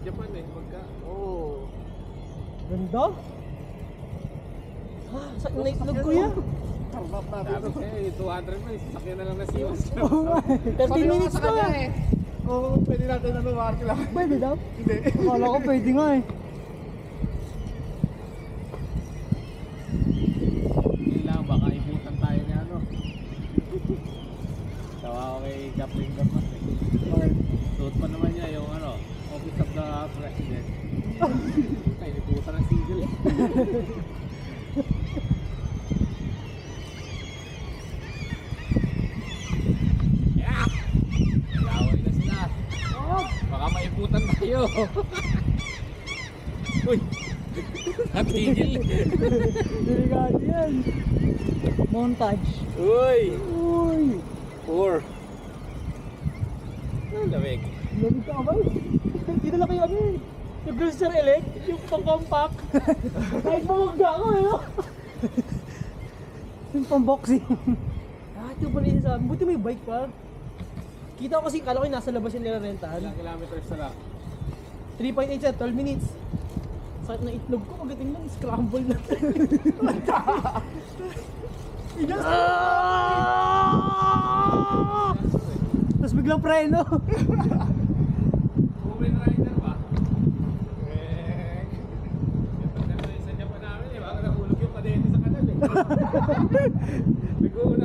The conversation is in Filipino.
Japan eh, pagka. Oo. Ganda. Ah, sa naitlog ko yan. Tarnap natin. Sabi sa'yo, 200 man, sasakyan na lang na siwas. 30 minutes sa pa. kanya eh. Oo, pwede natin ano, mark lang. Pwede daw? Hindi. Akala ko pwede nga eh. Yun lang, baka ibutan tayo ni ano. Tawa ko kay Kapling Gamas eh. Suot pa naman niya yung ano, Office of the President. Ay, ibutan ng single eh. Yeah! Laway na sila. Baka maibutan tayo. Uy! Natigil. Delikado yan. Montage. Uy! Uy. 4. Ang lamig. Lamig ka ba? Dito lang kayo ano eh. Yung Gulster Elect, yung pang-compact. Kahit mamagda ako eh. No? Yung pang-boxing. Ah, ito pala yun sa amin. Buti may bike pa. Kita ko kasi, kala ko yung nasa labas yung nirarentahan. Ilang kilometers na lang? 3.8 sa 12 minutes. Sakit na itlog ko, magating lang, scramble na. Igas! Tapos biglang preno. Women rider ba? Sa Japan namin eh, baka nahulog yung kadete sa kanal eh. Nag-uuna